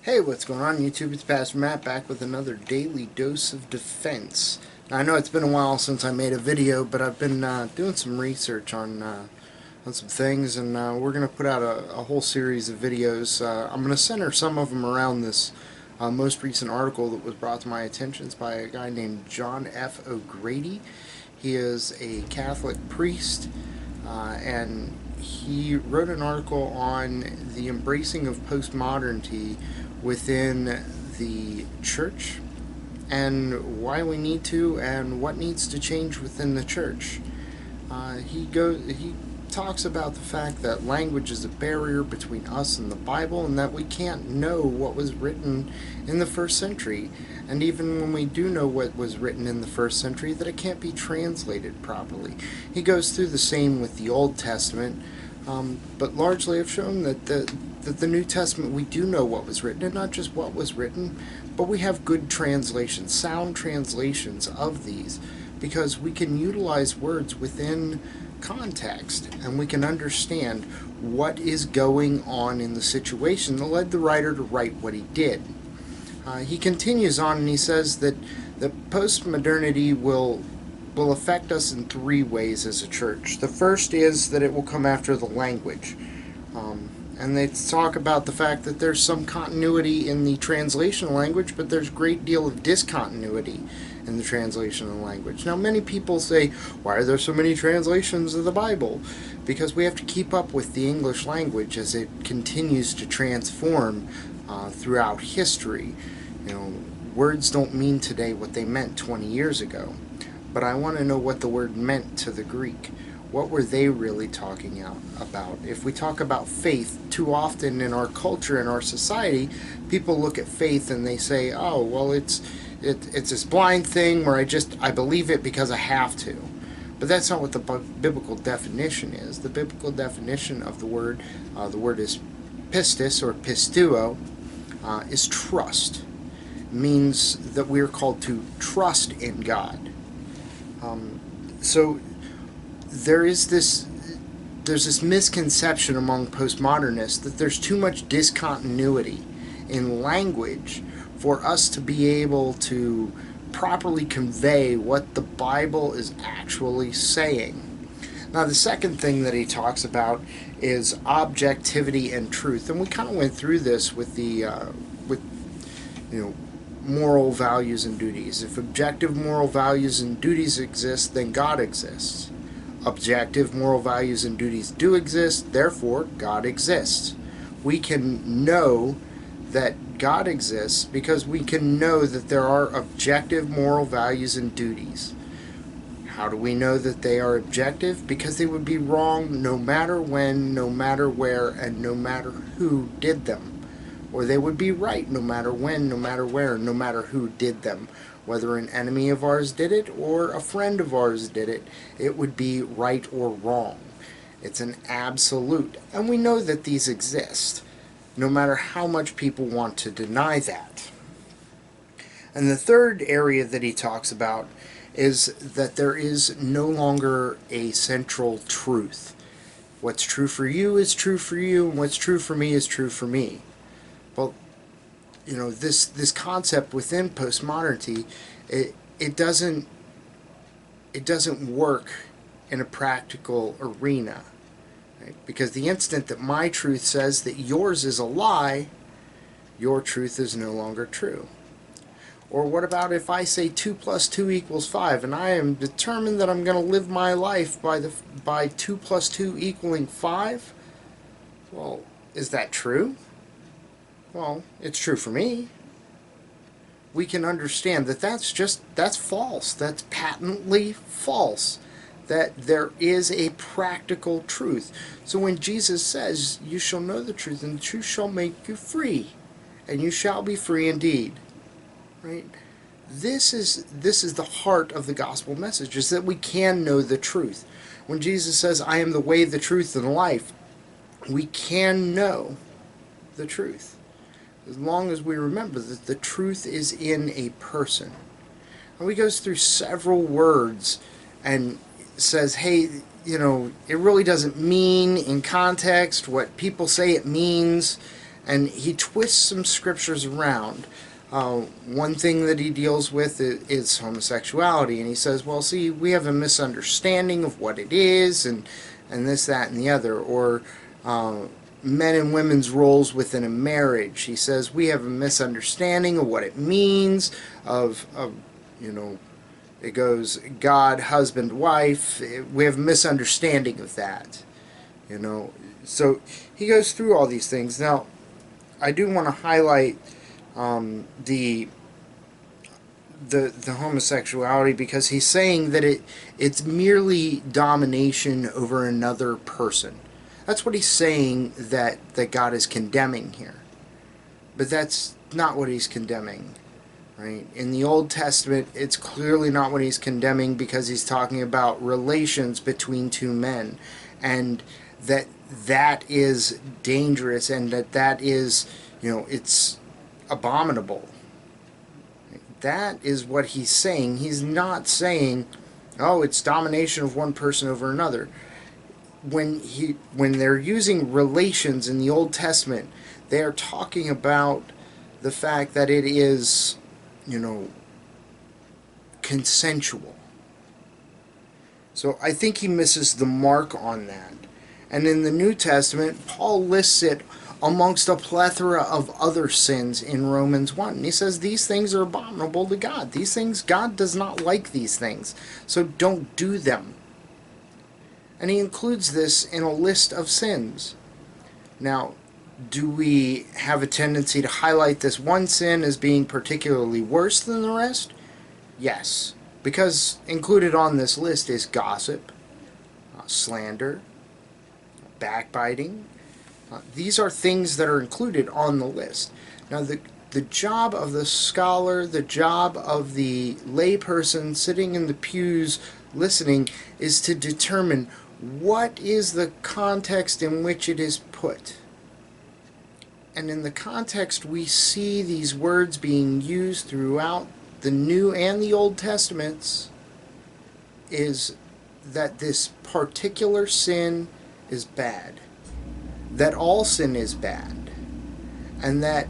Hey, what's going on YouTube? It's Pastor Matt back with another daily dose of defense. Now, I know it's been a while since I made a video, but I've been doing some research on some things, and we're going to put out a whole series of videos. I'm going to center some of them around this most recent article that was brought to my attention. It's by a guy named John F. O'Grady. He is a Catholic priest, and he wrote an article on the embracing of postmodernity within the church and why we need to and what needs to change within the church. He talks about the fact that language is a barrier between us and the Bible, and that we can't know what was written in the first century, and even when we do know what was written in the first century, that it can't be translated properly. He goes through the same with the Old Testament, but largely I've shown that the New Testament, we do know what was written, and not just what was written, but we have good translations, sound translations of these, because we can utilize words within context, and we can understand what is going on in the situation that led the writer to write what he did. He continues on and he says that postmodernity will affect us in three ways as a church. The first is that it will come after the language. And they talk about the fact that there's some continuity in the translation language, but there's a great deal of discontinuity in the translation of the language. Now, many people say, why are there so many translations of the Bible? Because we have to keep up with the English language as it continues to transform throughout history. You know, words don't mean today what they meant 20 years ago. But I want to know what the word meant to the Greek. What were they really talking about? If we talk about faith, too often in our culture, in our society, people look at faith and they say, oh, well, it's this blind thing where I believe it because I have to. But that's not what the biblical definition is. The biblical definition of the word is pistis or pistuo, is trust. It means that we are called to trust in God. So there's this misconception among postmodernists that there's too much discontinuity in language for us to be able to properly convey what the Bible is actually saying. Now, the second thing that he talks about is objectivity and truth, and we kind of went through this with moral values and duties. If objective moral values and duties exist, then God exists. Objective moral values and duties do exist, therefore God exists. We can know that God exists because we can know that there are objective moral values and duties. How do we know that they are objective? Because they would be wrong no matter when, no matter where, and no matter who did them. Or they would be right no matter when, no matter where, no matter who did them. Whether an enemy of ours did it or a friend of ours did it, it would be right or wrong. It's an absolute. And we know that these exist, no matter how much people want to deny that. And the third area that he talks about is that there is no longer a central truth. What's true for you is true for you, and what's true for me is true for me. Well, you know, this concept within postmodernity, it doesn't work in a practical arena, right? Because the instant that my truth says that yours is a lie, your truth is no longer true. Or what about if I say 2 plus 2 equals 5, and I am determined that I'm going to live my life by 2 plus 2 equaling 5? Well, is that true? Well, it's true for me. We can understand that that's false. That's patently false. That there is a practical truth. So when Jesus says, you shall know the truth, and the truth shall make you free, and you shall be free indeed. Right? This is the heart of the gospel message, is that we can know the truth. When Jesus says, I am the way, the truth, and the life, we can know the truth. As long as we remember that the truth is in a person. And he goes through several words and says, hey, you know, it really doesn't mean in context what people say it means. and he twists some scriptures around. One thing that he deals with is homosexuality, and he says, well, see, we have a misunderstanding of what it is, and this, that, and the other. Or men and women's roles within a marriage. He says we have a misunderstanding of what it means, of you know, it goes God, husband, wife. We have a misunderstanding of that, you know. So he goes through all these things. Now, I do want to highlight the homosexuality, because he's saying that it's merely domination over another person. That's what he's saying that God is condemning here. But that's not what he's condemning. Right? In the Old Testament, it's clearly not what he's condemning, because he's talking about relations between two men, and that is dangerous, and that is, you know, it's abominable. That is what he's saying. He's not saying, oh, it's domination of one person over another. When they're using relations in the Old Testament, they are talking about the fact that it is, you know, consensual. So I think he misses the mark on that. And in the New Testament, Paul lists it amongst a plethora of other sins in Romans 1. And he says these things are abominable to God. These things, God does not like these things. So don't do them. And he includes this in a list of sins. Now, do we have a tendency to highlight this one sin as being particularly worse than the rest? Yes, because included on this list is gossip, slander, backbiting. These are things that are included on the list. Now, the job of the scholar, the job of the layperson sitting in the pews listening, is to determine what is the context in which it is put. And in the context we see these words being used throughout the New and the Old Testaments, is that this particular sin is bad, that all sin is bad, and that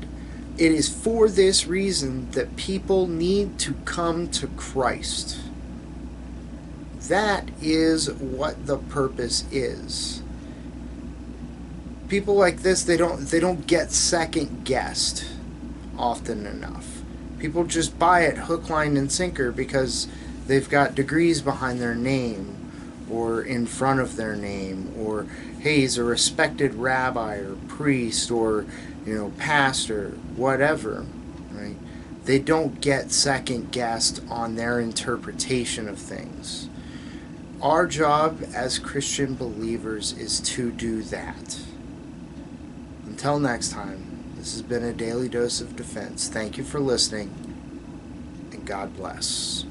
it is for this reason that people need to come to Christ. That is what the purpose is. People like this, they don't get second guessed often enough. People just buy it hook, line, and sinker because they've got degrees behind their name, or in front of their name, or hey, he's a respected rabbi or priest, or, you know, pastor, whatever, right? They don't get second guessed on their interpretation of things. Our job as Christian believers is to do that. Until next time, this has been a Daily Dose of Defense. Thank you for listening, and God bless.